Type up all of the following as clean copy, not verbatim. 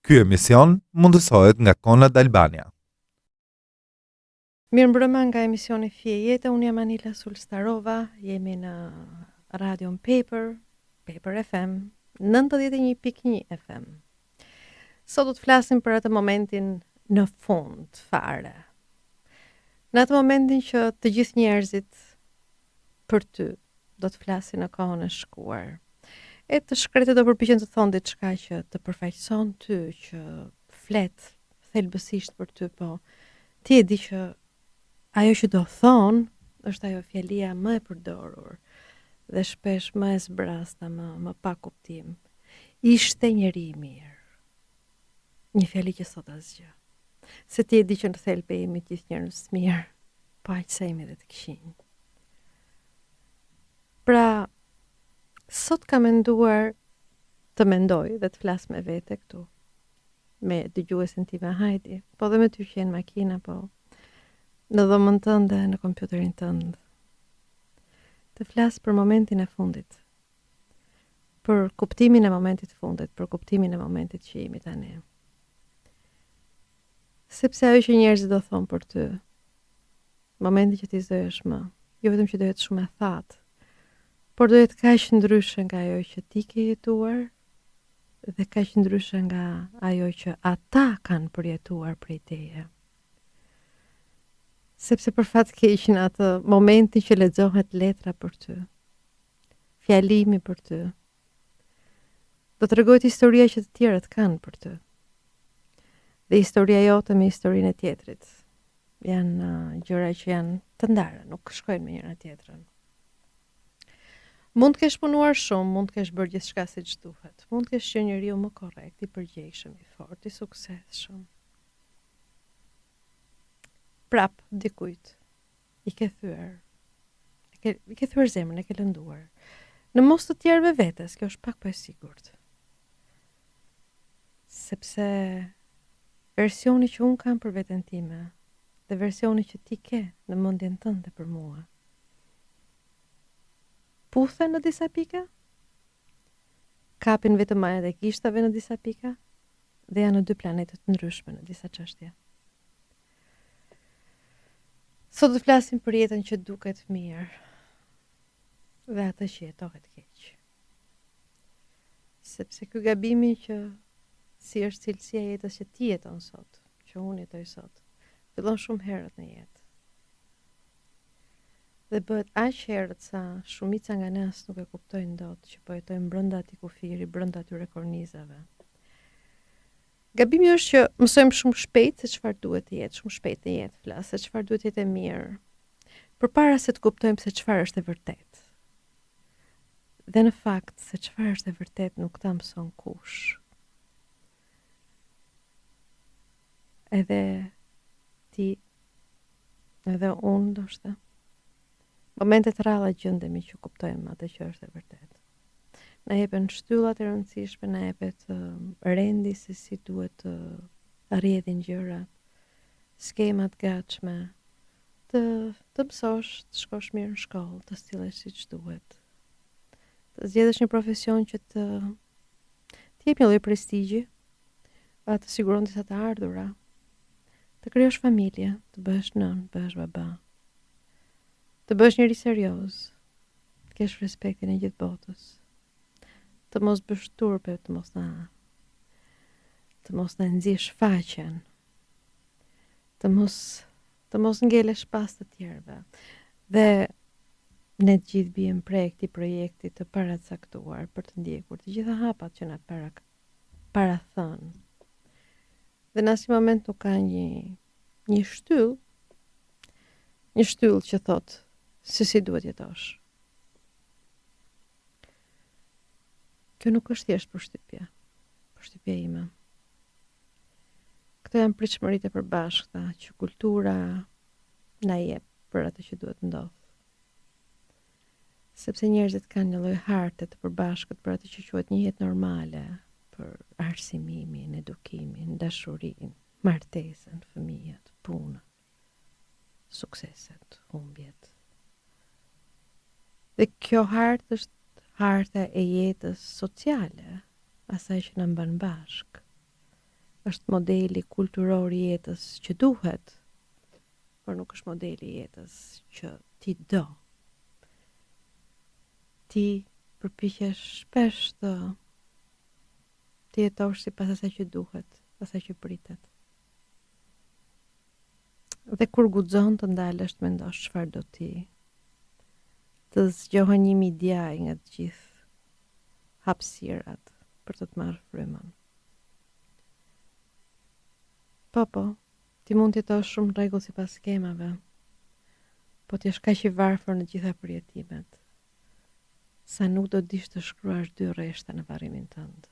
Ky emision mundësohet nga Konrad Albania. Mirëmbrëma nga emisioni Fije Jete, unë jam Anila Sulstarova, jemi në Radion Paper FM, 91.1 FM. Sot do të flasim për atë momentin në fund fare. Në atë momentin që të gjithë njerëzit për ty do të flasin në kohën e shkuar. E të shkretë do përpiqen të thonë diçka që të përfaqëson ty, që flet thelbësisht për ty, po ti e di që ajo që do thonë është ajo fjalia më e përdorur dhe shpesh më e zbrasta, më pa kuptim. Ishte njeri i mirë. Një fjali që thot asgjë. Se ti e di që në thelbe jemi gjithë njerëz të mirë, po aq sa jemi dhe të këqinj. Pra, sot kam menduar të mendoj dhe të flas me vete këtu, me dëgjuesin time Hajdi, po dhe me ty që jenë makina, po në dhomën tënde, në kompjuterin tënd. Të flas për momentin e fundit, për kuptimin e momentit fundit, për kuptimin e momentit që jemi tani. Sepse ajo që njerëzit do thonë për ty, momenti që ti zëhesh më, jo vetëm që do jetë shumë e thatë, por do jetë kaq ndryshe nga ajo që ti ke jetuar dhe kaq ndryshe nga ajo që ata kanë përjetuar prej teje. Sepse për fat keq në atë momentin që lexohet letra për ty, fjalimi për ty, do të tregojë historia që të tjerët kanë për ty. Dhe historia jote me historinë e tjetrit janë gjëra që janë të ndara, nuk shkojnë me njëra tjetrën. Mund të kesh punuar shumë, mund të kesh bërë gjithçka siç duhet, mund të kesh qenë njeriu më korrekt, i përgjegjshëm, i fortë, i suksesshëm. Prap dikujt i ke thyer zemrën, e ke lënduar. Në mos të tjerëve vetes, kjo është pak po e sigurt. Sepse versioni që unë kam për veten time dhe versioni që ti ke në mendjen tënde për mua, puthen në disa pika, kapin vetëm majat e kishtave në disa pika, dhe janë në dy planetet ndryshme në disa çështje. Sot të flasim për jetën që duket mirë dhe atë që jetohet keq. Sepse ky gabimi që si është cilësia e jetës që ti jeton sot, që unë jetoj sot, fillon shumë herët në jetë. Dhe bëhet aq herët sa shumica nga ne as nuk e kuptojnë dot që po jetojmë brenda atij kufiri, brenda atyre kornizave. Gabimi është që mësojmë shumë shpejt se çfarë duhet të jetë, shumë shpejt në jetë flas, se çfarë duhet të jetë e mirë, përpara se të kuptojmë se çfarë është e vërtetë. Dhe në fakt se çfarë është e vërtetë nuk ta mëson kush. Edhe ti, edhe unë ndoshta. Momente të rralla gjendemi që kuptojmë atë që është e vërtetë. Na jepen shtyllat e rëndësishme, na jepet rendi se si duhet të rrjedhin gjërat, skemat gatshme, të mësosh, të shkosh mirë në shkollë, të stillesh siç duhet. Të zgjedhësh një profesion që të jep një lloj prestigji, të siguron disa të ardhura, të krijosh familje, të bëhesh nën, të bëhesh baba. Të bësh njëri serioz, të kesh respektin e gjithë botës, të mos bësh turpe, të mos na nxjesh faqen, të mos ngelesh pas të tjerëve. Dhe ne të gjithë bijmë prej këtij projekti të paracaktuar për të ndjekur të gjitha hapat që na para thënë. Dhe në asnjë moment nuk ka një shtyllë që thotë se si duhet jetosh. Kjo nuk është thjesht përshtypja ime. Këto janë pritshmëritë e përbashkëta që kultura na jep për atë që duhet ndodh. Sepse njerëzit kanë një lloj harte të përbashkët për atë që quhet një jetë normale, për arsimimin, edukimin, dashurinë, martesën, fëmijët, punën, sukseset, humbjet. Dhe kjo hartë është harta e jetës sociale, asaj që na mban bashk. është modeli kulturor i jetës që duhet, por nuk është modeli i jetës që ti do. Ti përpiqesh shpesh të jetosh sipas asaj që duhet, asaj që pritet. Dhe kur guxon të ndalesh të mendosh çfarë do ti, të zgjohen 1000 djaj nga të gjithë hapësirat për të të marrë frymën. Po, ti mund të jetosh shumë rregull sipas skemave, po ti je kaq i varfër në gjitha përjetimet, sa nuk do dish të shkruash 2 rreshta në varrimin tënd.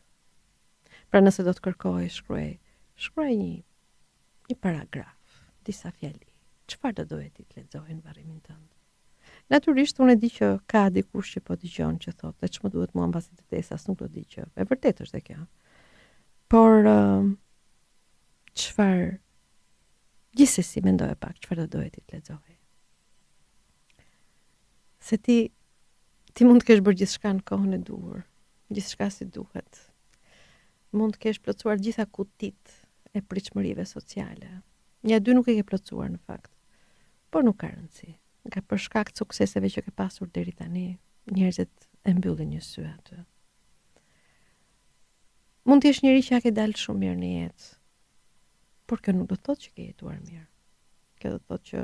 Pra nëse do të kërkoj, shkruaj një paragraf, disa fjali. Çfarë do doje ti të lexohej në varrimin tënd? Natyrisht unë e di që ka dikush që po dëgjon që thotë, ç'më duhet mua mbasi të tesas, nuk do di që. E vërtetë është kjo. Por çfarë gjithsesi mendoj pak çfarë do doje ti të lexohej. Se ti mund të kesh bërë gjithçka në kohën e duhur, gjithçka si duhet. Mund të kesh plotësuar gjitha kutit e pritshmërive sociale. Një dy nuk e ke plotësuar në fakt, por nuk ka rëndësi. Nga për shkak të sukseseve që ke pasur deri tani, njerëzit e mbyllin një sy aty. Mund të jesh njëri që ke dalë shumë mirë në jetë, por kjo nuk do të thotë që ke jetuar mirë. Kjo do të thotë që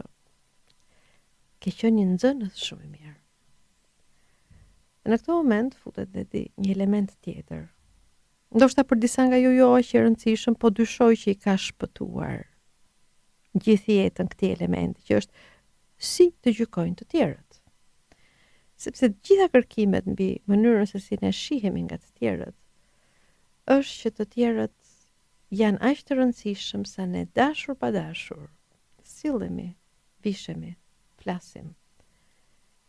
ke qenë një nxënës shumë i mirë. Në këtë moment futet edhe një element tjetër. Ndoshta për disa nga ju jo është i rëndësishëm, po dyshoj që i ka shpëtuar gjithë jetën këtij elementi, që është si të gjykojnë të tjerët. Sepse gjitha kërkimet mbi mënyrën se si ne shihemi nga të tjerët, është që të tjerët janë aq të rëndësishëm sa ne dashur pa dashur, sillemi, vishemi, flasim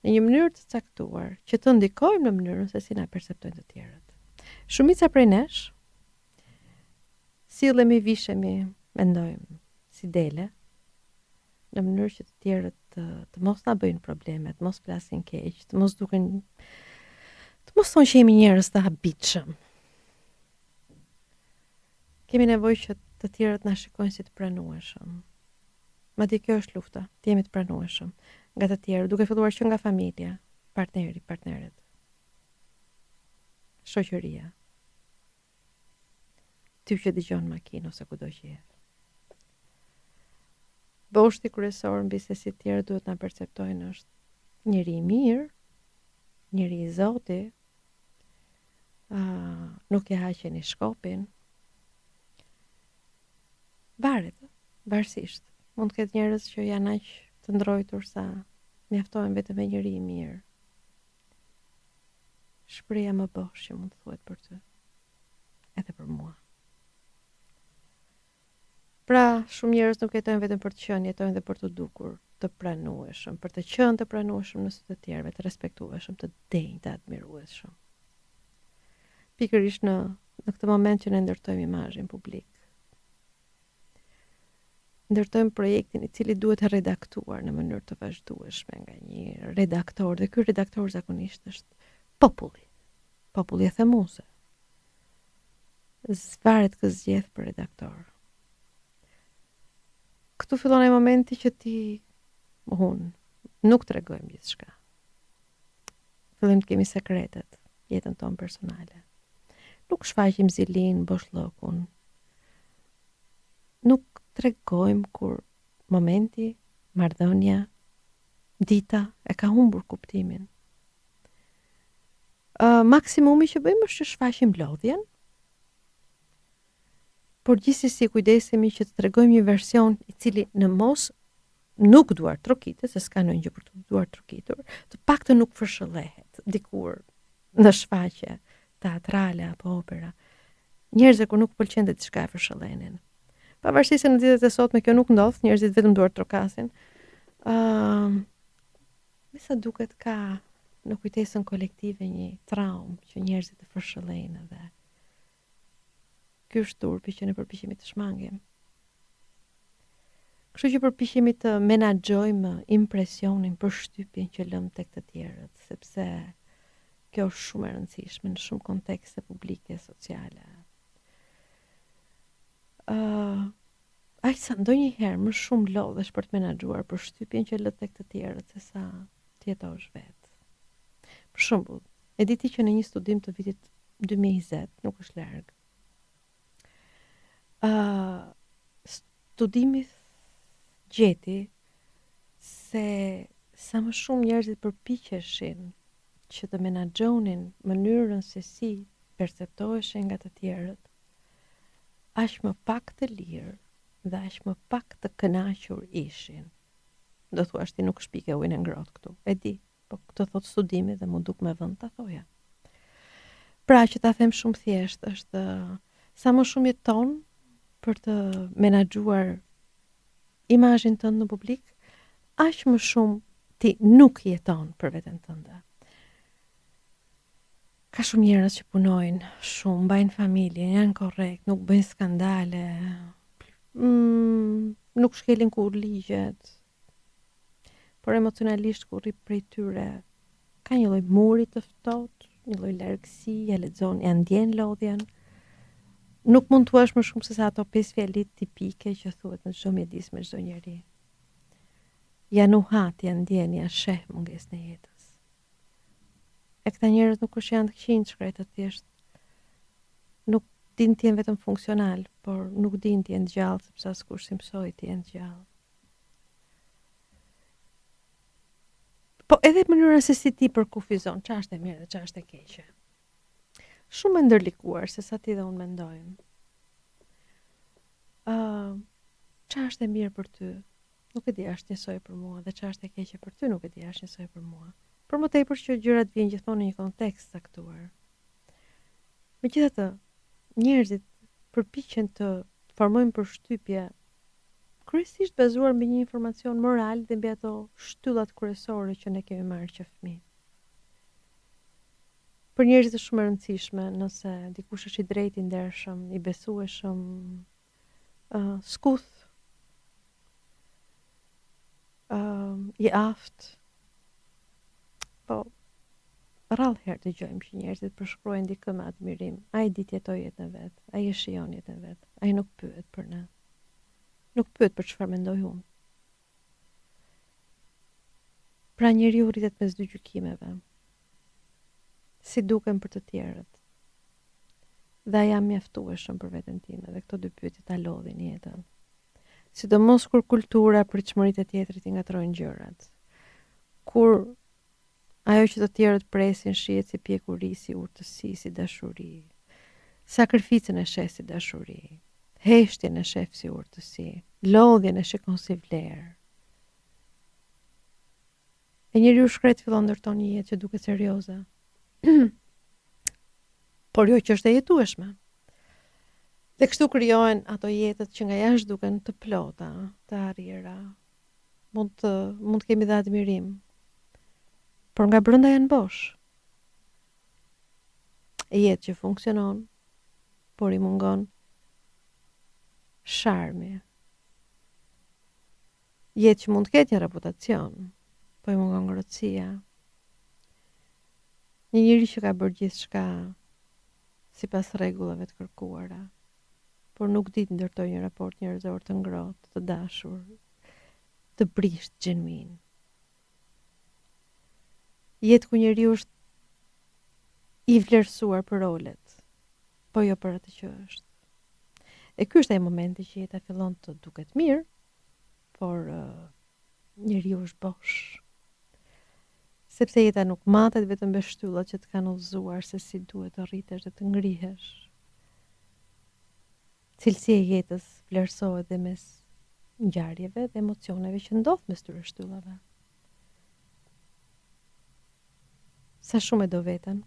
në një mënyrë të caktuar që të ndikojmë në mënyrën se si na perceptojnë të tjerët. Shumica prej nesh sillemi, vishemi, mendojmë si dele në mënyrë që të tjerët të mos na bëjnë probleme, të mos flasin keq, të mos thonë që jemi njerëz të habitshëm. Kemi nevojë që të tjerët na shikojnë si të pranueshëm. Madje kjo është lufta, të jemi të pranueshëm nga të tjerë, duke filluar që nga familja, partneret, shoqëria, ty që dëgjon makinë ose kudo që je. Boshti kryesor mbi se si të tjerë duhet na perceptojnë është njëri i mirë, njëri i Zoti, nuk e haqeni shkopin. Varsisht. Mund të ketë njerëz që janë aq të ndrojtur sa mjaftohen vetëm me njëri i mirë. Shpreha më bosh që mund të thuhet për ty. Edhe për mua. Pra, shumë njerëz nuk jetojnë vetëm për të qenë, jetojnë edhe për të dukur të pranueshëm, për të qenë të pranueshëm në sy të tjerëve, të respektueshëm, të denjë, të admirueshëm. Pikërisht në këtë moment që ne ndërtojmë imazhin publik. Ndërtojmë projektin i cili duhet redaktuar në mënyrë të vazhdueshme nga një redaktor, dhe ky redaktor zakonisht është populli e themuese. Zvaret kë zgjedh për redaktor. Këtu fillon ai momenti që nuk tregojmë gjithçka. Fillim të kemi sekretet, jetën tonë personale. Nuk shfaqim zilin, boshllokun. Nuk tregojmë kur momenti, marrëdhënia, dita e ka humbur kuptimin. Maksimumi që bëjmë është që shfaqim lodhjen, por gjithsesi kujdesemi që të tregojmë një version i cili në mos nuk duar trokitë, se s'ka ndonjë gjë për të duar trokitur, të paktën nuk fërshëllehet dikur në shfaqje teatrale apo opera. Njerëzit kur nuk pëlqen të diçka e fërshëllenin. Pavarësisht se në ditët e sotme kjo nuk ndodh, njerëzit vetëm duar trokasin. Me sa duket ka në kujtesën kolektive një traumë që njerëzit e fërshëllejnë edhe. Ky është turpi që ne përpiqemi të shmangim. Kështu që përpiqemi të menaxhojmë impresionin, përshtypjen që lëmë tek të tjerët, sepse kjo është shumë e rëndësishme në shumë kontekste publike, sociale. aq sa ndonjëherë më shumë lodhesh për të menaxhuar përshtypjen që lë tek të tjerët se sa të jetosh vetë. Për shembull, e di ti që në një studim të vitit 2020, nuk është larg, studimi gjeti se sa më shumë njerëzit përpiqeshin që të menaxhonin mënyrën se si perceptoheshin nga të tjerët, aq më pak të lirë dhe aq më pak të kënaqur ishin. Do thuash ti nuk shpike ujin e ngrohtë këtu. E di, po këtë thot studimi dhe mu duk me vend ta thoja. Pra që ta them shumë thjesht është sa më shumë jeton për të menaxhuar imazhin tënd në publik, aq më shumë ti nuk jeton për veten tënde. Ka shumë njerëz që punojnë shumë, mbajnë familje, janë korrekt, nuk bëjnë skandale, nuk shkelin kur ligjet, por emocionalisht kur rri prej tyre ka një lloj muri të ftohtë, një lloj largësie, lexon, ja ndjen lodhjen. Nuk mund të thuash më shumë se sa ato 5 fjalit tipike që thuhet në çdo mjedis me çdo njeri. Ja nuhat, ja ndjen, ja sheh mungesën e jetës. E këta njerëz nuk është janë të këqij shkret të thjesht. Nuk din të jenë vetëm funksional, por nuk din të jenë gjallë sepse askush si mësoi të jenë gjallë. Po edhe mënyra se si ti përkufizon, çfarë është e mirë dhe çfarë është e keqe. Shumë e ndërlikuar se sa ti dhe unë mendojmë. Çfarë është e mirë për ty? Nuk e di, është njësoj për mua, dhe çfarë është e keqe për ty, nuk e di, është njësoj për mua. Por më tepër që gjërat vijnë gjithmonë në një kontekst caktuar. Megjithatë, njerëzit përpiqen të formojnë përshtypje kryesisht bazuar mbi një informacion moral dhe mbi ato shtyllat kryesore që ne kemi marrë që fëmijë. Për njerëzit është shumë e rëndësishme nëse dikush është i drejtë, i ndershëm, i besueshëm, skuth, i aftë. Po, rrallë herë dëgjojmë që njerëzit përshkruajnë dikë me admirim. Ai di të jetojë jetën e vet, ai e shijon jetën e vet, ai nuk pyet për ne. Nuk pyet për çfarë mendoj unë. Pra njeriu rritet mes dy gjykimeve. Si duken për të tjerët. Dhe a jam mjaftueshëm për veten time, dhe këto dy pyetje ta lodhin jetën. Sidomos kur kultura, pritshmëritë e tjetrit i ngatrojnë gjërat. Kur ajo që të tjerët presin shihet si pjekuri, si urtësi, si dashuri. Sakrificën e sheh si dashuri. Heshtjen e sheh si urtësi. Lodhjen e shikon si vlerë. E njeriu shkret fillon ndërton një jetë që duket serioze. Por jo që është e jetueshme. Dhe kështu krijohen ato jetët që nga jashtë duken të plota, të arriera. Mund të kemi dhe admirim. Por nga brenda janë bosh. E jetë që funksionon, por i mungon sharmi. Jetë që mund të ketë një reputacion, po i mungon ngrohtësia. Një njeri që ka bërë gjithçka sipas rregullave të kërkuara, por nuk di të ndërtojë një raport njerëzor të ngrohtë, të dashur, të brisht, genuin. Jetë ku njeriu është i vlerësuar për rolet, po jo për atë që është. E ky është ai momenti që jeta fillon të duket mirë, por njeriu është bosh. Sepse jeta nuk matet vetëm me shtyllat që të kanë udhëzuar se si duhet të rritesh dhe të ngrihesh. Cilësia e jetës vlerësohet dhe mes ngjarjeve dhe emocioneve që ndodh mes tyre shtyllave. Sa shumë e do veten.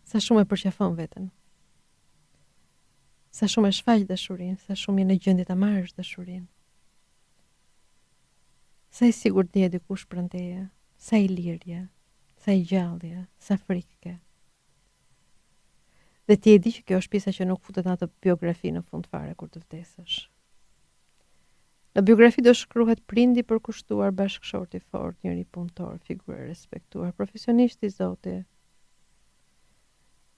Sa shumë e përqafon veten. Sa shumë e shfaq dashurinë, sa shumë je në gjendje ta marrësh dashurinë. Sa i sigurt je dikush pranë teje, sa i lirje, sa i gjallje, sa frikë. Dhe ti e di që kjo është pjesa që nuk futet në atë biografi në fund fare kur të vdesësh. Në biografi do shkruhet prindi përkushtuar, bashkëshorti fort, njëri punëtor, figurë e respektuar, profesionist i Zotit.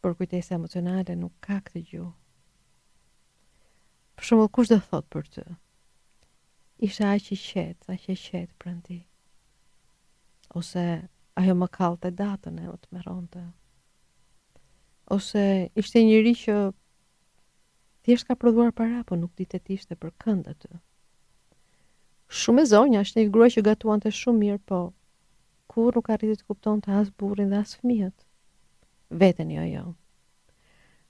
Por kujtesa emocionale nuk ka këtë gjuhë. shembull, kush do thot për ty? Isha aq e qetë pranë ti. Ose ajo më kallte datën e të merronte. Ose ishte njëri që thjesht ka prodhuar para, po nuk ditë të ishte për kënd aty. Shumë e zonja, është një grua që gatuante shumë mirë, po kur nuk arriti të kuptonte as burrin dhe as fëmijët. Veten jo.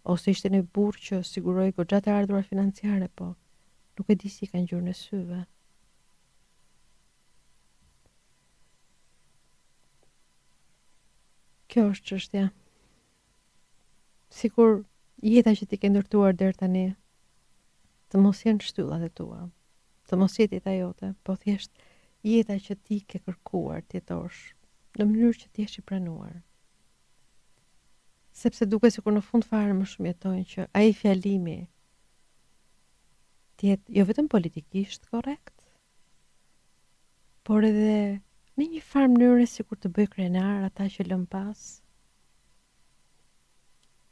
Ose ishte një burr që siguroi goxha të ardhurar financiare, po nuk e di si ka ngjyrën e syve. Kjo është çështja. Sikur jeta që ti ke ndërtuar deri tani të mos jenë shtyllat e tua, të mos jetë jeta jote, po thjesht jeta që ti ke kërkuar të jetosh në mënyrë që ti jesh i pranuar. Sepse duket sikur në fund fare më shumë jetojnë që ai fjalimi të jetë jo vetëm politikisht korrekt, por edhe në një farë mënyrë sikur të bëj krenar ata që lëm pas.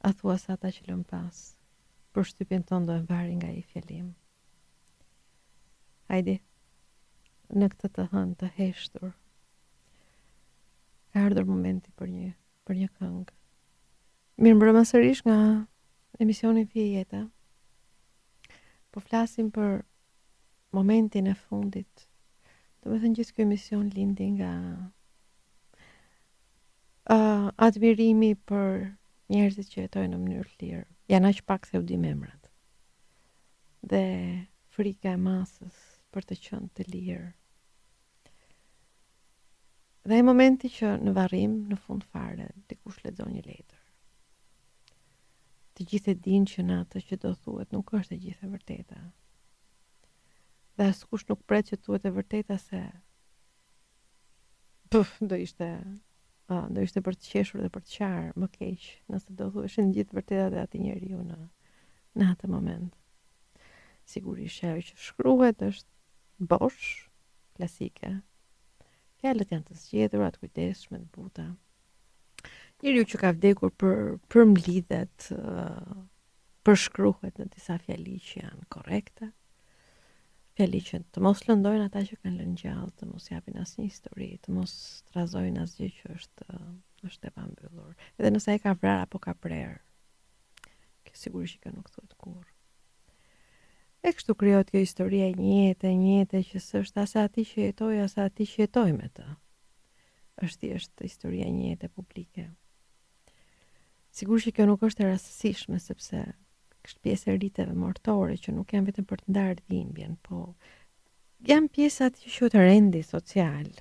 A thua sa ata që lëm pas, përshtypjen tonë do e varin nga ai fjalim. Hajde, në këtë të hënë të heshtur, ka ardhur momenti për një këngë. Mirëmbrëma sërish nga emisioni Fije Jeta. Po flasim për momentin e fundit. Do të thënë gjithë ky emision lindi nga admirimi për njerëzit që jetojnë në mënyrë të lirë. Janë aq pak se u dim emrat. Dhe frika e masës për të qenë të lirë. Dhe e momenti që në varrim, në fund fare, dikush lexon një letër. Të gjithë e dinë që në atë që do thuhet nuk është e gjithë e vërteta. Dhe askush nuk pret që thuhet e vërteta se do ishte për të qeshur dhe për të qarë më keq nëse do thuheshin gjithë vërtetat e atij njeriu në atë moment. Sigurisht ajo që shkruhet është bosh, klasike. Fjalët janë të zgjedhura, të kujdesshme, të buta. Njeriu që ka vdekur për mlidhet, përshkruhet në disa fjali që janë korrekte. Fjali që të mos lëndojnë ata që kanë lënë gjallë, të mos japin asnjë histori, të mos trazojnë asgjë që është e pambyllur. Edhe nëse ai ka vrarë apo ka prerë, që sigurisht që nuk thuhet kurrë. E kështu krijohet kjo historia e një jete që s'është as atij që jetoi, as atij që jetoi me të. Është thjesht historia e një jete publike. Sigurisht që kjo nuk është e rastësishme, sepse është pjesë e riteve martore që nuk janë vetëm për të ndarë dhimbjen, po janë pjesë aty që quhet rendi social.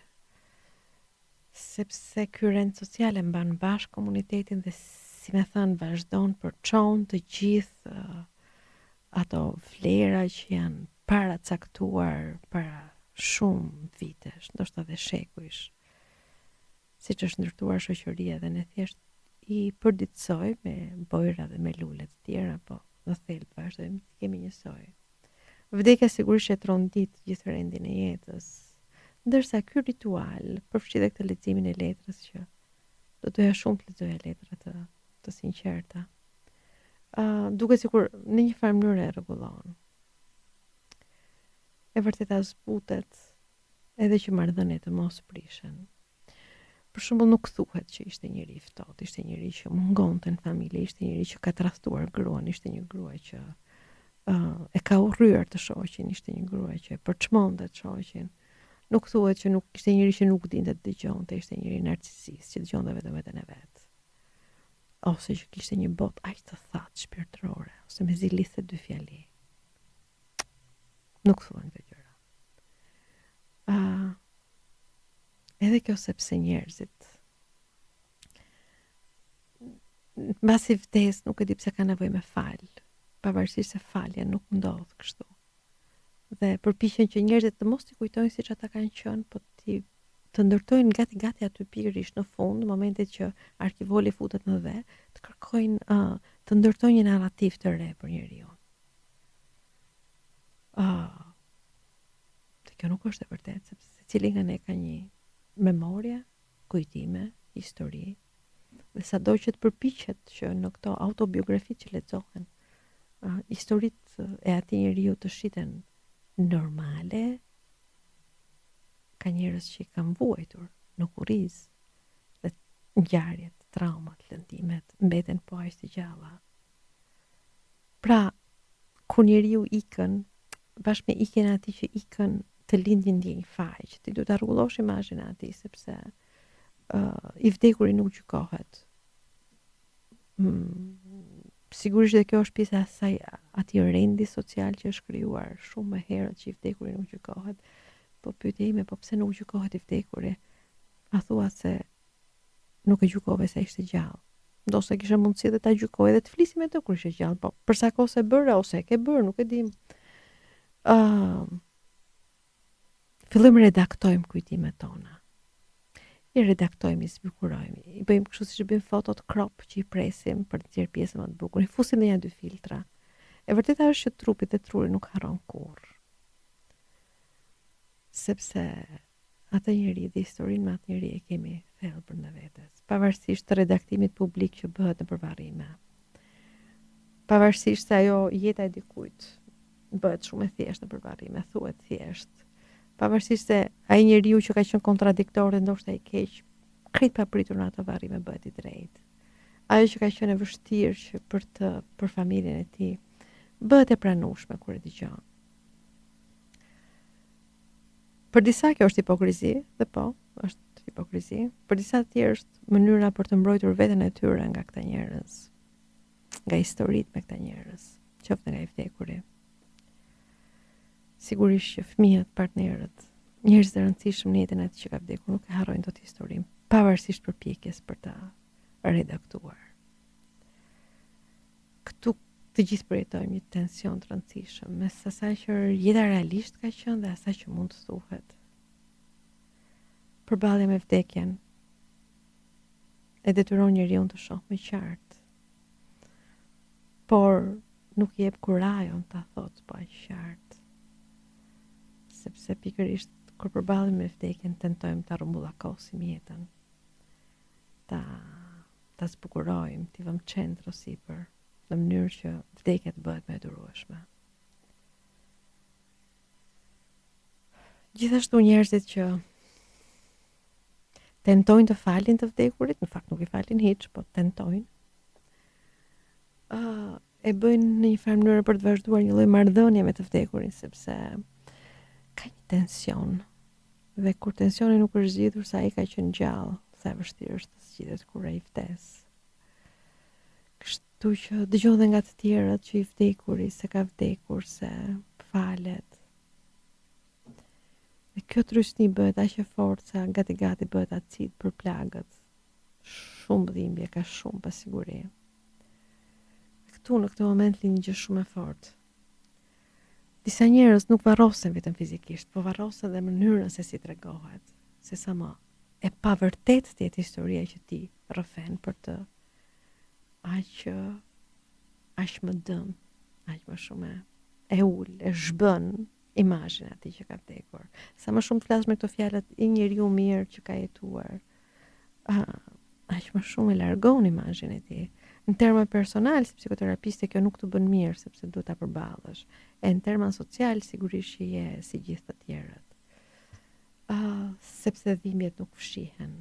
Sepse ky rend social e mban bashkë komunitetin dhe si më thënë vazhdon për çon të gjithë ato vlera që janë paracaktuar para shumë vitesh, ndoshta edhe shekujsh. Siç është ndërtuar shoqëria dhe ne thjesht i përditësoj me bojra dhe me lule të tjera, po në thelb vazhdojmë të kemi njësoj. Vdekja sigurisht e trondit gjithë rendin e jetës, ndërsa ky ritual përfshi edhe këtë leximin e letrës që do doja shumë të lexoja letra të sinqerta. Duket sikur në një farë mënyrë e rregullon. E vërteta zbutet edhe që marrëdhëniet të mos prishen. Për shembull nuk thuhet që ishte njëri i ftohtë, ishte njëri që mungonte në familje, ishte njëri që ka tradhtuar gruan, ishte një grua që e ka urryer të shoqin, ishte një grua që e përçmonte të shoqin. Nuk thuhet që nuk ishte njëri që nuk dinte të dëgjonte, ishte njëri narcisist që dëgjonte vetëm veten e vet. Ose që kishte një botë aq të thatë shpirtërore, ose me zilithe dy fjali. Nuk thuhen këto gjëra. Edhe kjo sepse njerëzit mbasi vdes nuk e di pse ka nevojë me fal, pavarësisht se falja nuk ndodh kështu. Dhe përpiqen që njerëzit të mos t'i kujtojnë siç ata kanë qenë, po të ndërtojnë gati aty pikërisht në fund, në momentet që arkivoli futet në dhe, të kërkojnë të ndërtojnë një narrativ të re për njeriu. Kjo nuk është e vërtetë, sepse secili nga ne ka një memoria, kujtime, histori, dhe sado që të përpiqet që në këto autobiografi që lexohen historitë e atij njeriu të shiten normale, ka njerëz që i kanë vuajtur në kurriz dhe ngjarjet, traumat, lëndimet mbeten po aq të gjalla. Pra, kur njeriu ikën, bashkë me ikjen e atij që ikën, të lindë një ndjenjë faj, që ti duhet ta rregullosh imazhin e atij sepse i vdekuri nuk gjykohet. Sigurisht dhe kjo është pjesa e asaj atij rendi social që është krijuar shumë më herët që i vdekuri nuk gjykohet. Po pyetja ime, po pse nuk gjykohet i vdekuri? A thua se nuk e gjykove se ishte gjallë? Ndoshta kisha mundësi dhe ta gjykoj dhe të flisim me të kur ishte gjallë, po për sa kohë se bëre ose e ke bërë, nuk e dim. Fillojmë redaktojmë kujtimet tona. I redaktojmë, i zbukurojmë, i bëjmë kështu siç bëjmë fotot crop që i presim për të nxjerrë pjesën më të bukur. I fusim në 1-2 filtra. E vërteta është që trupi dhe truri nuk harron kurrë. Sepse atë njeri dhe historinë me atë njeri e kemi thellë brenda vetes, pavarësisht të redaktimit publik që bëhet në përvarrime. Pavarësisht se ajo jeta e dikujt bëhet shumë e thjeshtë në përvarrime, thuhet thjesht. Pavarësisht se ai njeriu që ka qenë kontradiktor dhe ndoshta i keq, krejt papritur në ato varrime bëhet i drejtë. Ajo që ka qenë e vështirë që për familjen e tij bëhet e pranueshme kur e dëgjon. Për disa kjo është hipokrizi, dhe po, është hipokrizi. Për disa të tjerë është mënyra për të mbrojtur veten e tyre nga këta njerëz, nga historitë me këta njerëz, qoftë nga i vdekuri. Sigurisht që fëmijët, partnerët, njerëz të rëndësishëm në jetën e atij që ka vdekur nuk e harrojnë dot historinë, pavarësisht përpjekjes për ta redaktuar. Këtu të gjithë përjetojmë një tension të rëndësishëm mes asaj që jeta realisht ka qenë dhe asaj që mund të thuhet. Përballja me vdekjen e detyron njeriu të shohë më qartë, por nuk i jep kurajon ta thotë po aq qartë. Sepse pikërisht kur përballemi me vdekjen tentojmë ta rrumbullakosim jetën, ta zbukurojmë, t'i vëmë qendrë sipër, në mënyrë që vdekja të bëhet më e durueshme. Gjithashtu njerëzit që tentojnë të falin të vdekurit, në fakt nuk i falin hiç, po tentojnë. E bëjnë në një farë mënyrë për të vazhduar një lloj marrëdhënie me të vdekurin, sepse ka një tension. Dhe kur tensioni nuk është zgjidhur sa ai ka qenë gjallë, sa e vështirë është të zgjidhet kur ai vdes. Kështu që dëgjon dhe nga të tjerët që i vdekuri se ka vdekur, se falet. Dhe kjo trysni bëhet aq e fortë sa gati bëhet acid për plagët. Shumë dhimbje, ka shumë pasiguri. Këtu në këtë moment lind një gjë shumë e fortë. Disa njerëz nuk varrosen vetëm fizikisht, po varrosen dhe mënyrën se si tregohet, se sa më e pavërtetë të jetë historia që ti rrëfen për të aq më dëm, aq më shumë e ul, e zhbën imazhin e atij që ka vdekur. Sa më shumë flas me këto fjalët i njeriu mirë që ka jetuar, aq më shumë e largon imazhin e tij. Në terma personal, si psikoterapiste, kjo nuk të bën mirë, sepse duhet ta përballësh. E në terma social, sigurisht që je si gjithë të tjerët. Sepse dhimbjet nuk fshihen.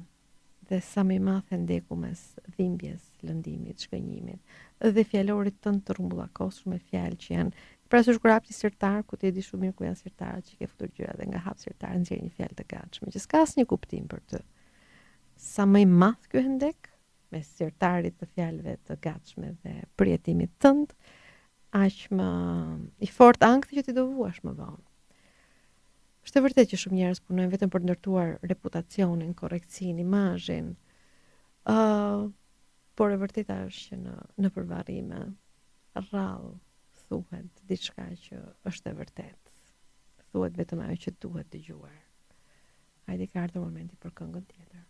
Dhe sa më i madh e ndeku mes dhimbjes, lëndimit, shkënjimit, dhe fjalorit tënd të rrumbullakosur me fjalë që janë parasysh kur hap një sirtar, ku ti e di shumë mirë ku janë sirtarët që ke futur gjëra dhe nga hap sirtar nxjerr një fjalë të gatshme, që s'ka asnjë kuptim për të. Sa më i madh ky hendek mes sirtarit të fjalëve të gatshme dhe përjetimit tënd, aq më i fortë ankthi që ti do vuash më vonë. Është e vërtetë që shumë njerëz punojnë vetëm për të ndërtuar reputacionin, korrektësinë, imazhin. Por e vërteta është që në përvarrime rrallë thuhet diçka që është e vërtetë. Thuhet vetëm ajo që duhet dëgjuar. Hajde ka ardhur momenti për këngën tjetër.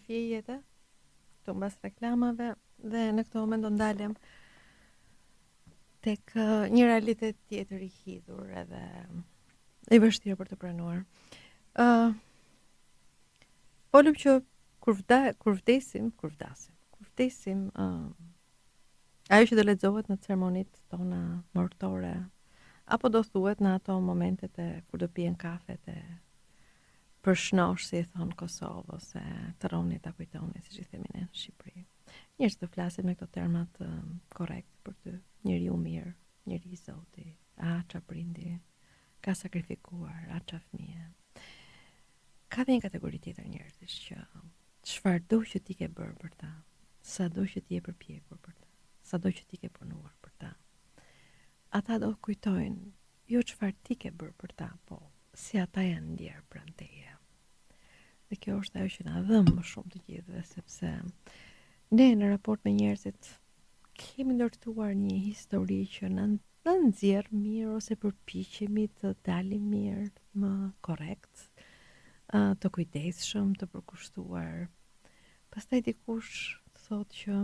Fije jetë, këtu mbas reklamave, dhe në këtë moment do ndalem tek një realitet tjetër i hidhur edhe i vështirë për të pranuar. Folëm që kur vdasim, kur ftesim, ajo që do lexohet në ceremonitë tona mortore, apo do thuhet në ato momentet kur do pijen kafet e për shnosh, si e thonë Kosovë, ose të roni ta kujtoni, siç i themi ne në Shqipëri. Njerëz të flasin me këto termat korrekt për ty, njeriu mirë, njeri i Zoti, qa prindi, ka sakrifikuar, qa fëmijë. Ka dhe një kategori tjetër njerëzish që çfarëdo që ti ke bërë për ta, sado që ti je përpjekur për ta, sado që ti ke punuar për ta, ata do kujtojnë jo çfarë ti ke bërë për ta, po si ata janë ndjerë pranë teje. Dhe kjo është ajo që na dhëm më shumë të gjithëve, sepse ne në raport me njerëzit kemi ndërtuar një histori që në nxjerr mirë ose përpiqemi të dalim mirë, më korrekt, të kujdesshëm, të përkushtuar. Pastaj dikush thotë që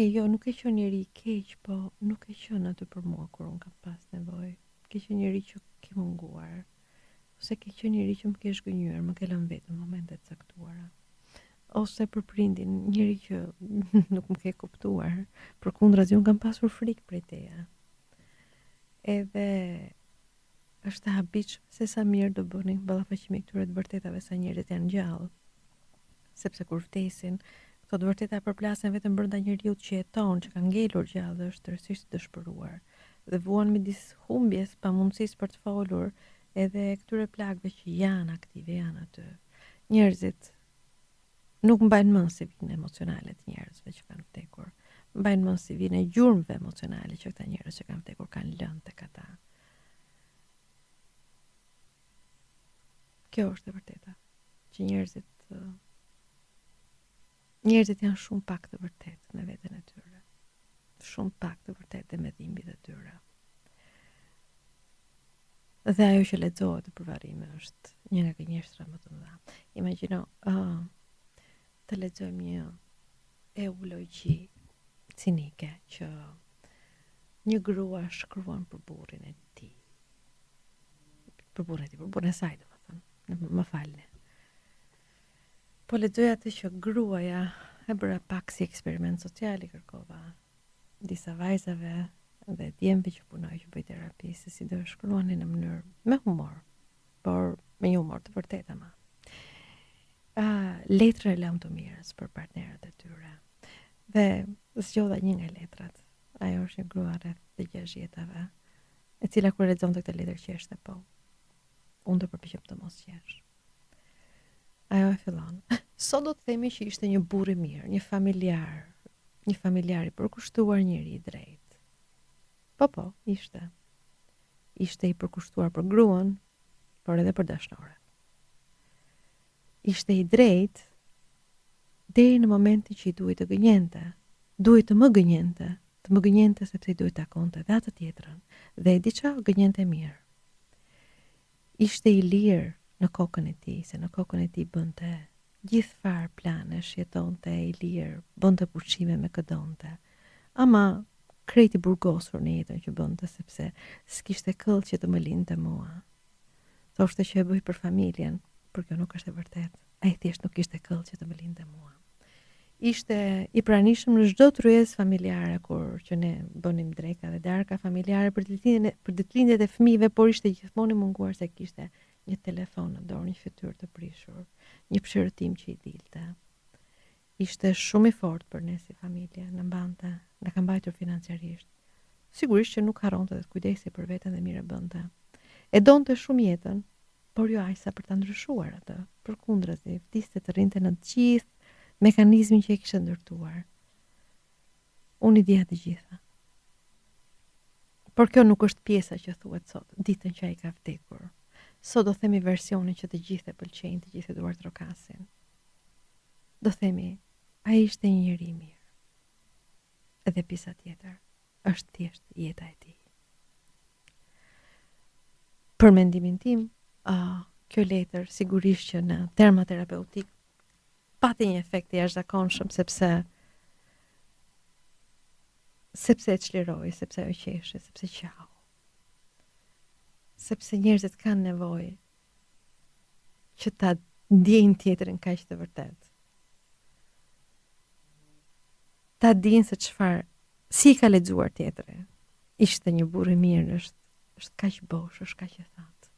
jo, nuk e qenë njeri i keq, po nuk e qenë aty për mua kur unë kam pas nevojë. Ke qenë njeri që ke munguar, ose ke qenë njeri që më ke shgënjur, më ke lënë vetë në momentet caktuara. Ose për prindin, njeri që nuk më ke kuptuar, përkundrazi unë kam pasur frikë prej teje. Edhe është e habitshme se sa mirë do bënin ballafaqimi këtyre të vërtetave sa njerëzit janë gjallë. Sepse kur vdesin, këto të vërteta përplasen vetëm brenda njeriu që jeton, që ka ngelur gjallë dhe është tërësisht dëshpëruar. Dhe vuan midis humbjes, pamundësisë për të folur, edhe këtyre plagëve që janë aktive, janë aty. Njerëzit nuk mbajnë mend si vijnë emocionale të njerëzve që kanë vdekur. Mbajnë mend si vijnë gjurmëve emocionale që këta njerëz që kanë vdekur kanë lënë tek ata. Kjo është e vërteta. Që njerëzit janë shumë pak të vërtetë me veten e tyre. Shumë pak të vërtetë me dhimbjet e tyre. Dhe ajo që lexohet për varrime është një nga gënjeshtra më të mëdha. Imagjino, të lexojmë një eulogji cinike që një grua shkruan për burrin e tij. Për burrin e saj, domethënë, më falni. Po lexoj atë që gruaja e bëra pak si eksperiment social, i kërkova disa vajzave dhe djemve që punoj që bëj terapi, se si do shkruanin në mënyrë me humor, por me një humor të vërtetë ama. Letra e lam të mirës për partnerët e tyre. Dhe zgjodha një nga letrat. Ajo është një grua rreth të 6 jetave, e cila kur lexonte këtë letër qeshte, po unë do përpiqem të mos qesh. Ajo e fillon. Sot do të themi që ishte një burr i mirë, një familjar i përkushtuar, njeri i drejtë. Po, ishte. Ishte i përkushtuar për gruan, por edhe për dashnoren. Ishte i drejtë deri në momentin që i duhet të gënjente. Duhet të më gënjente sepse i duhet të takonte dhe atë tjetrën. Dhe e di çfarë, gënjente mirë. Ishte i lirë në kokën e tij, se në kokën e tij bënte gjithë farë planesh, jetonte i lirë, bënte pushime me këdonte. Ama krejti burgosur në jetën që bënte, sepse s'kishte këll që të më linte mua. Thoshte që e bëj për familjen, por kjo nuk është e vërtetë. Ai thjesht nuk kishte këll që të më linte mua. Ishte i pranishëm në çdo tryezë familjare, kur që ne bënim dreka dhe darka familjare për ditëlindjet e fëmijëve, por ishte gjithmonë i munguar se kishte një telefon në dorë, një fytyrë të prishur, një pshërëtim që i dilte. Ishte shumë i fortë për ne si familje, na mbante, na ka mbajtur financiarisht. Sigurisht që nuk harronte të kujdesi për veten dhe mirë bënte. E donte shumë jetën, por jo aq sa për ta ndryshuar atë. Përkundrazi, vdiste të rrinte në të gjithë mekanizmin që e kishte ndërtuar. Unë i dija të gjitha. Por kjo nuk është pjesa që thuhet sot, ditën që ai ka vdekur. Sot do themi versionin që të gjithë e pëlqejnë, të gjithë e duar trokasin. Do themi, ai ishte një njeri i mirë. Edhe pjesa tjetër është thjesht jeta e tij. Për mendimin tim, kjo letër sigurisht që në terma terapeutik pati një efekt të jashtëzakonshëm, sepse e çliroi, sepse ajo qeshe, sepse qau. Sepse njerëzit kanë nevojë që ta ndjejnë tjetrin kaq të vërtet. ta dinë se çfarë, si ka lexuar tjetri. Ishte një burr i mirë, është kaq bosh, është kaq e thatë.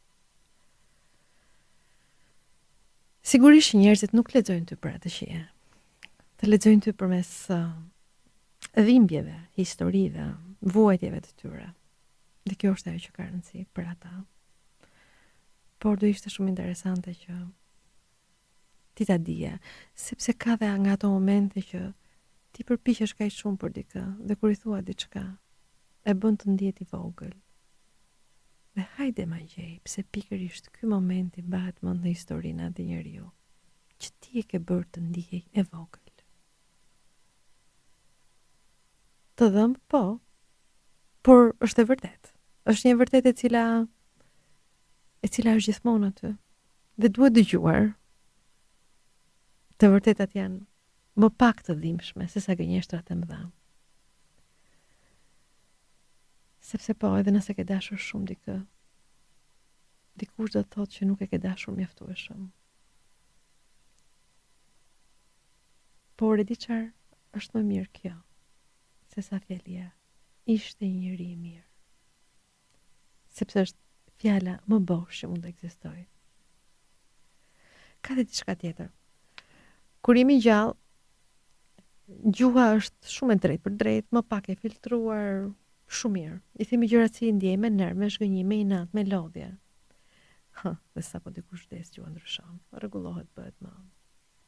Sigurisht njerëzit nuk lexojnë ty për atë që je. Të lexojnë ty përmes dhimbjeve, historive, vuajtjeve të tyre. Dhe kjo është ajo që ka rëndësi për ata. Por do ishte shumë interesante që ti ta dije, sepse ka dhe nga ato momente që ti përpiqesh kaq shumë për dikë dhe kur i thua diçka e bën të ndihet i vogël. Dhe hajde ma gjej, pse pikërisht ky moment i mbahet mend në historinë e atij njeriu që ti e ke bërë të ndihej e vogël. Të dhëmb, po, por është e vërtet. Është një vërtet e cila është gjithmonë aty. Dhe duhet dëgjuar. Të vërtetat janë më pak të dhimbshme se sa gënjeshtrat e mëdha. Sepse po, edhe nëse ke dashur shumë dikë, dikush do të thotë që nuk e ke dashur mjaftueshëm. Por e di çfarë, është më mirë kjo, se sa fjalia, ishte një njeri i mirë. Sepse është fjala më bosh që mund të ekzistojë. Ka dhe diçka tjetër. Kur jemi gjallë, gjuha është shumë e drejtë për drejtë, më pak e filtruar, shumë mirë. I themi gjërat si i ndjej, me nerv, me zhgënjim, me inat, me lodhje. Dhe sapo dikush vdes, gjua ndryshon. Rregullohet, bëhet më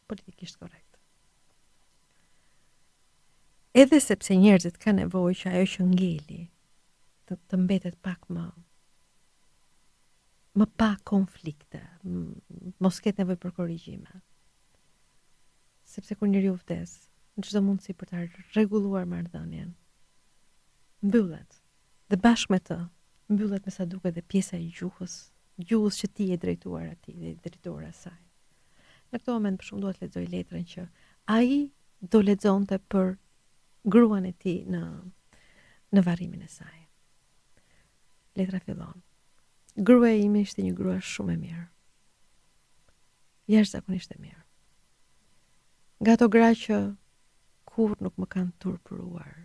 politikisht korrekt. Edhe sepse njerëzit kanë nevojë që ajo që ngeli të mbetet pak më pa konflikte, mos ketë nevojë për korrigjime. Sepse kur njeriu vdes, çdo mundësi për ta rregulluar marrëdhënien mbyllet. Dhe bashkë me të, mbyllet me sa duket dhe pjesa e gjuhës që ti je drejtuar atij dhe drejtuar asaj. Në këtë moment për shkak duhet të lexoj letrën që ai do lexonte për gruan e tij në varrimin e saj. Letra fillon. Gruaja ime ishte një grua shumë e mirë. Jashtëzakonisht e mirë. Nga ato gra që kur nuk më kanë turpëruar.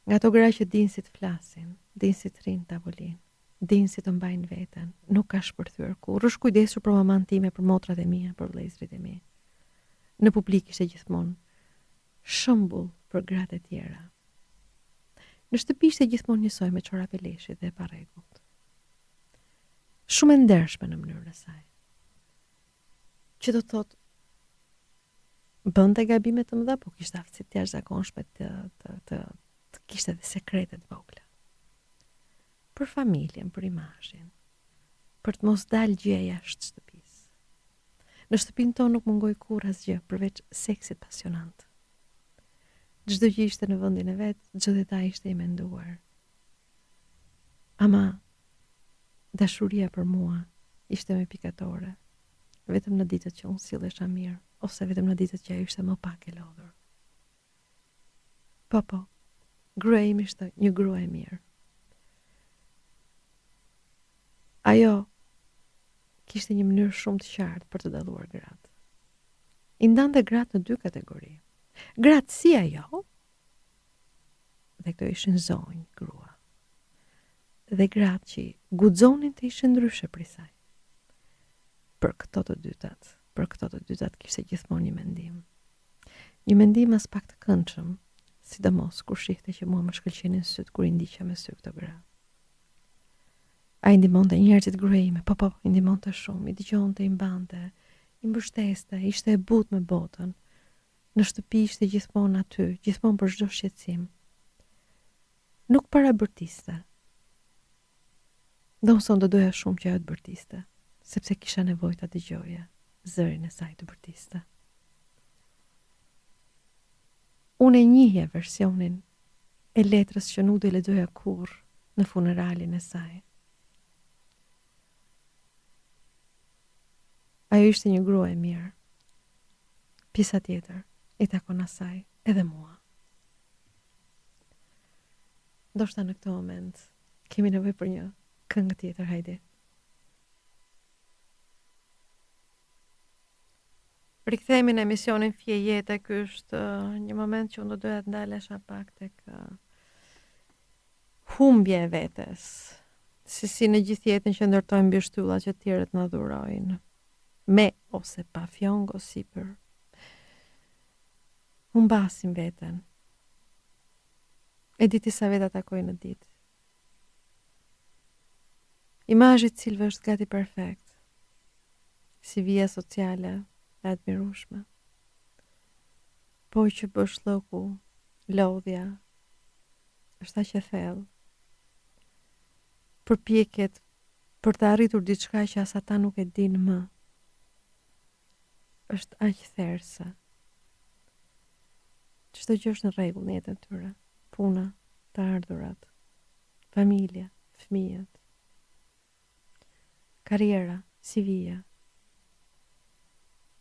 Nga ato gra që dinë si të flasin, dinë si të rrinë tavolinë, dinë si të mbajnë veten, nuk ka shpërthyer kurrë, është kujdesur për mamën time, për motrat e mia, për vëllezërit e mi. Në publik ishte gjithmonë shembull për gratë e tjera. Në shtëpi ishte gjithmonë njësoj me çorape leshi dhe pa rregullt. Shumë e ndershme në mënyrën e saj. Që do thotë bënte gabime të mëdha, po kishte aftësi të jashtëzakonshme të kishte edhe sekrete të vogla. Për familjen, për imazhin, për të mos dalë gjëja jashtë shtëpisë. Në shtëpinë tonë nuk mungoi kurrë asgjë përveç seksit pasionant. Çdo gjë ishte në vendin e vet, çdo detaj ishte i menduar. Ama dashuria për mua ishte me pikatore, vetëm në ditët që unë sillesha mirë, ose vetëm në ditët që ajo ishte më pak e lodhur. Po, gruaja ime ishte një grua e mirë. Ajo kishte një mënyrë shumë të qartë për të dalluar gratë. I ndante gratë në dy kategori. Gratë si ajo, dhe këto ishin zonjë grua, dhe gratë që guxonin të ishin ndryshe prej saj. Për këto të dytat kishte gjithmonë një mendim. Një mendim as pak të këndshëm, sidomos kur shihte që mua më shkëlqenin syt kur i ndiqja me sy këto gra. Ai ndihmonte njerëzit gruaja ime, po, i ndihmonte shumë, i dëgjonte, i mbante, i mbështeste, ishte e butë me botën. Në shtëpi ishte gjithmonë aty, gjithmonë për çdo shqetësim. Nuk para bërtiste. Do unë do doja shumë që ajo të bërtiste, sepse kisha nevojë ta dëgjoja zërin e saj të bërtiste. Unë e njihja versionin e letrës që nuk do i lexoja kurrë në funeralin e saj. Ajo ishte një grua e mirë. Pjesa tjetër i takon asaj edhe mua. Ndoshta në këtë moment kemi nevojë për një këngë tjetër, hajde. Rikthehemi në emisionin Fije Jete. Ky është një moment që unë do doja të ndalesha pak tek humbje e vetes. Si në gjithë jetën që ndërtojmë mbi shtylla që tjerët na dhurojnë. Me ose pa fjongo sipër. Humbasim veten. E diti sa veta takoj në ditë. Imazhi i cilëve është gati perfekt. Si vija sociale e admirueshme. Po që bësh lloku, lodhja, është aq e thellë. Përpjekjet për të arritur diçka që as ata nuk e dinë më. Është aq therrse. Çdo gjë është në rregull në jetën e tyre. Puna, të ardhurat, familja, fëmijët, karriera, CV-ja.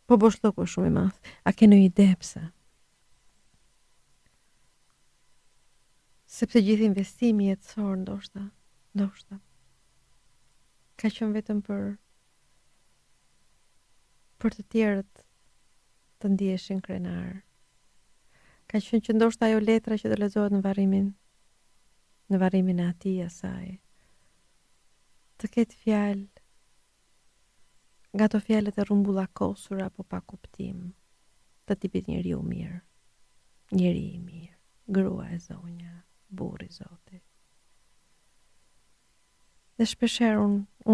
Po bosh lloku është shumë i madh. A ke në ide pse? Sepse gjithë investimi jetësor ndoshta ka qenë vetëm për të tjerët të ndiheshin krenar. Ka qenë që ndoshta ajo letra që do lexohet në varrimin e atij asaj të ketë fjalë nga ato fjalët e rrumbullakosura apo pa kuptim të tipit njeriu mirë, njeri i mirë, grua e zonja, burri zoti. Dhe shpeshherë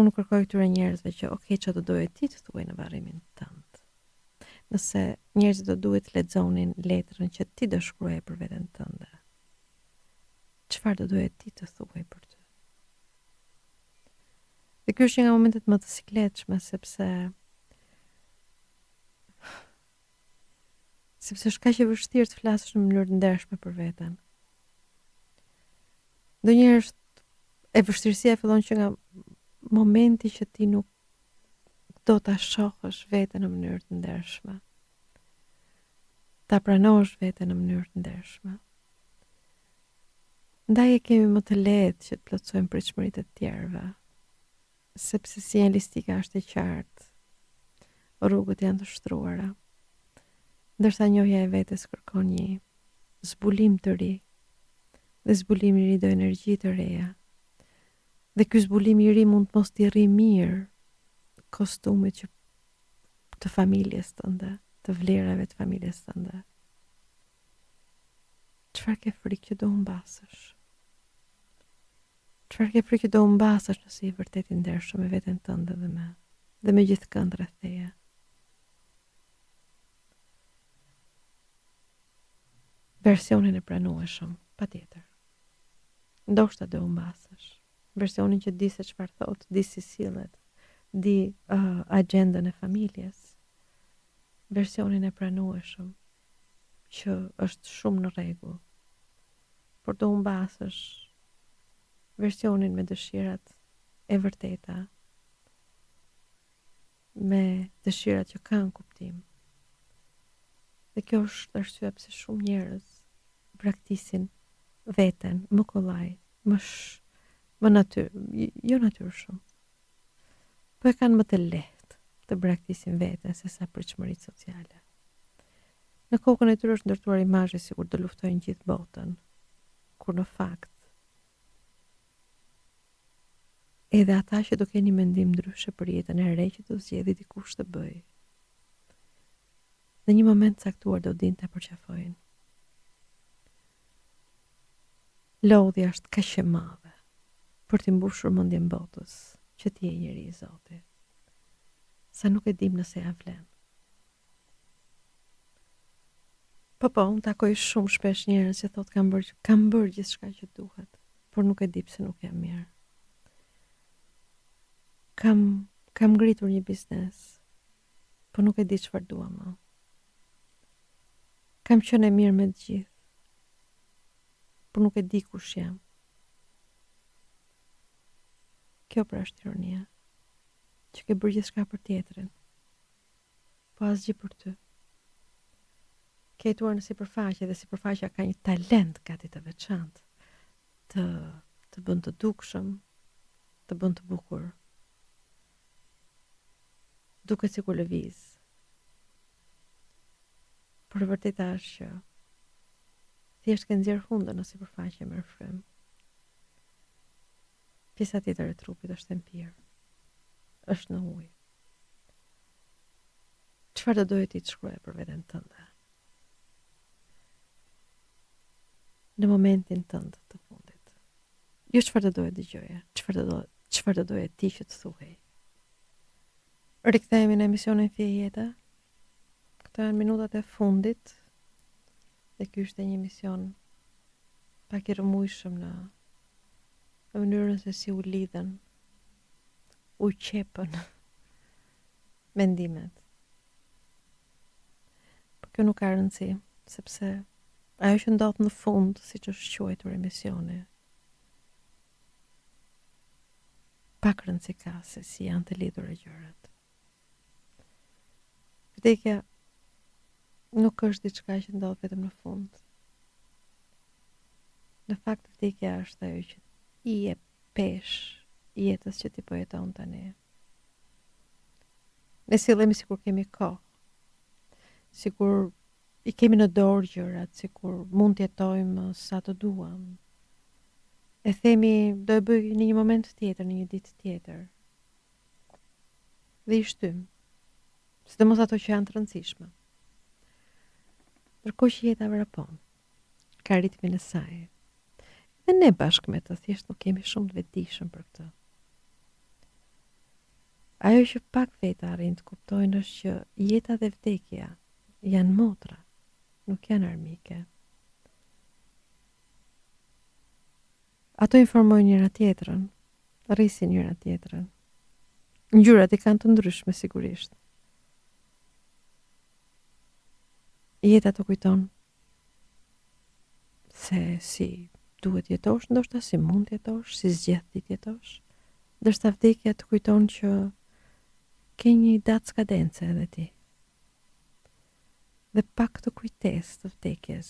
unë kërkoj këtyre njerëzve që çfarë do doje ti të thuaj në varrimin tënd. Nëse njerëzit do duhet të lexonin letrën që ti do shkruaje për veten tënde. Çfarë do doje ti të thuaj për ty? Dhe ky është një nga momentet më të sikletshme sepse është kaq e vështirë të flasësh në mënyrë të ndershme për veten. Ndonjëherë e vështirësia fillon që nga momenti që ti nuk do ta shohësh veten në mënyrë të ndershme. Ta pranosh veten në mënyrë të ndershme. Ndaj e kemi më të lehtë që të plotësojmë pritshmëritë e tjerëve, sepse sinjalistika është e qartë. Rrugët janë të shtruara. Ndërsa njohja e vetes kërkon një zbulim të ri. Dhe zbulimi i ri do energji të reja. Dhe ky zbulim i ri mund të mos t'i rri mirë kostumit të familjes tënde, të vlerave të familjes tënde. Çfarë ke frikë që do humbasësh? Çfarë ke frikë që do humbasësh nëse je vërtet i ndershëm me veten tënde dhe me gjithëkënd rreth teje? Versionin e pranueshëm, patjetër. Ndoshta do humbasësh. Versionin që di se çfarë thotë, di si sillet, di agjendën e familjes. Versionin e pranueshëm që është shumë në rregull. Por do humbasësh versionin me dëshirat e vërteta, me dëshirat që kanë kuptim. Dhe kjo është arsyeja pse shumë njerëz braktisin veten më kollaj, më jo natyrshëm. Po e kanë më të lehtë të braktisin veten se sa pritshmëritë sociale. Në kokën e tyre është ndërtuar imazhi sikur të luftojnë gjithë botën, kur në fakt edhe ata që do keni mendim ndryshe për jetën e re që do zgjedhë dikush të bëj. Në një moment caktuar do dinte për çfarë. Lodhja është kaq e madhe për të mbushur mendjen botës që ti je njeri i Zotit. Sa nuk e dim nëse ja vlen. Po, unë takoj shumë shpesh njerëz që thotë kam bërë gjithçka që duhet, por nuk e di pse nuk jam mirë. Kam ngritur një biznes, por nuk e di çfarë dua më. Kam qenë e mirë me të gjithë, por nuk e di kush jam. Kjo pra është ironia, që ke bërë gjithçka për tjetrin, po asgjë për ty. Ke jetuar në sipërfaqe dhe sipërfaqja ka një talent gati të veçantë, të bën të dukshëm, të bën të bukur. Duket sikur lëviz. Por e vërteta është që thjesht ke nxjerr hundën në sipërfaqe me frym. Pjesa tjetër e trupit është e mpirë. Është në ujë. Çfarë do doje ti të shkruaje për veten tënde? Në momentin tënd të fundit. Jo çfarë do doje dëgjoje, çfarë do doje ti që të thuhej. Rikthehemi në emisionin Fije Jeta. Këto janë minutat e fundit. Dhe ky është një emision pak i rëmujshëm në mënyrën se si u lidhen, u qepën mendimet. Por kjo nuk ka rëndësi, sepse ajo që ndodh në fund, siç është quajtur emisioni, pak rëndësi ka se si janë të lidhura gjërat. Vdekja nuk është diçka që ndodh vetëm në fund. Në fakt vdekja është ajo që i e pesh jetës që ti po jeton tani. Ne sillemi sikur kemi kohë, sikur i kemi në dorë gjërat, sikur mund të jetojmë sa të duam. E themi do e bëj në një moment tjetër, në një ditë tjetër. Dhe i shtym, sidomos ato që janë të rëndësishme. Ndërkohë që jeta vrapon, ka ritmin e saj. Dhe ne bashkë me të thjesht nuk kemi shumë të vetëdijshëm për këtë. Ajo që pak veta arrin të kuptojnë është që jeta dhe vdekja janë motra, nuk janë armike. Ato informojnë njëra tjetrën, rrisin njëra tjetrën. Ngjyrat i kanë të ndryshme sigurisht. Jeta të kujton se si duhet jetosh, ndoshta si mund jetosh, si zgjedh ti jetosh. Ndërsa vdekja të kujton që ke një datë skadence edhe ti. Dhe pak të kujtes të vdekjes,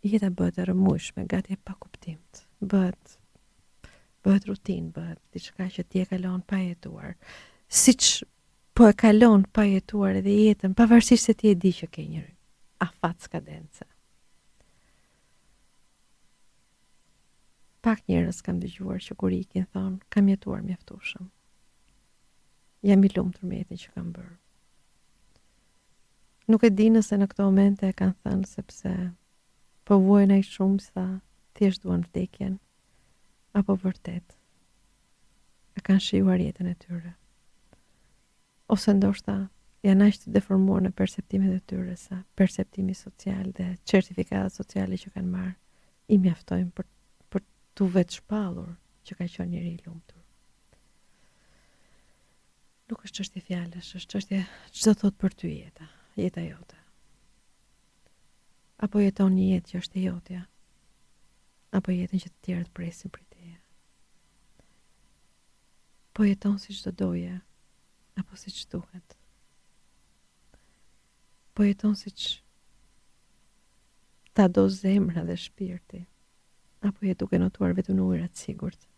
jeta bëhet e rëmujshme, gati e pa kuptimt. Bëhet rutinë, bëhet diçka që ti e kalon pa jetuar. Siç po e kalon pa jetuar edhe jetën, pavarësisht se ti e di që ke një afat skadence. Pak njerëz kam dëgjuar që kur ikin thonë, kam jetuar mjaftueshëm. Jam i lumtur me jetën që kam bërë. Nuk e di nëse në këto momente e kanë thënë sepse po vuajnë ai shumë sa thjesht duan vdekjen, apo vërtet e kanë shijuar jetën e tyre. Ose ndoshta janë aq të deformuar në perceptimet e tyre sa perceptimi social dhe certifikatat sociale që kanë marrë i mjaftojnë për tu vetë shpallur që ka qenë njëri i lumtur. Nuk është çështje fjalësh, është çështje ç'do thot për ty jeta jote. Apo jeton një jetë që është e jotja, apo jetën që të tjerët presin prej teje. Po jeton siç do doje, apo siç duhet. Po jeton siç ta do zemra dhe shpirti, apo je duke notuar vetëm në ujërat sigurt.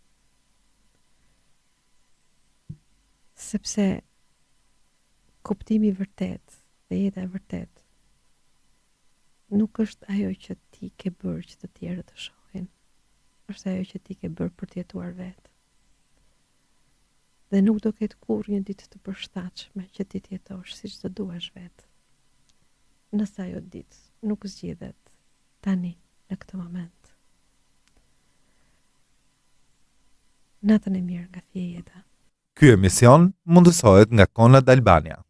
Sepse kuptimi i vërtet dhe jeta e vërtet nuk është ajo që ti ke bërë që të tjerët të shohin, është ajo që ti ke bërë për të jetuar vetë. Dhe nuk do ketë kurrë një ditë të përshtatshme që ti të jetosh siç të duash vetë. Nëse ajo ditë nuk zgjidhet tani në këtë moment. Natën e mirë nga Fije Jeta. Ky emision mundësohet nga Konrad Albania.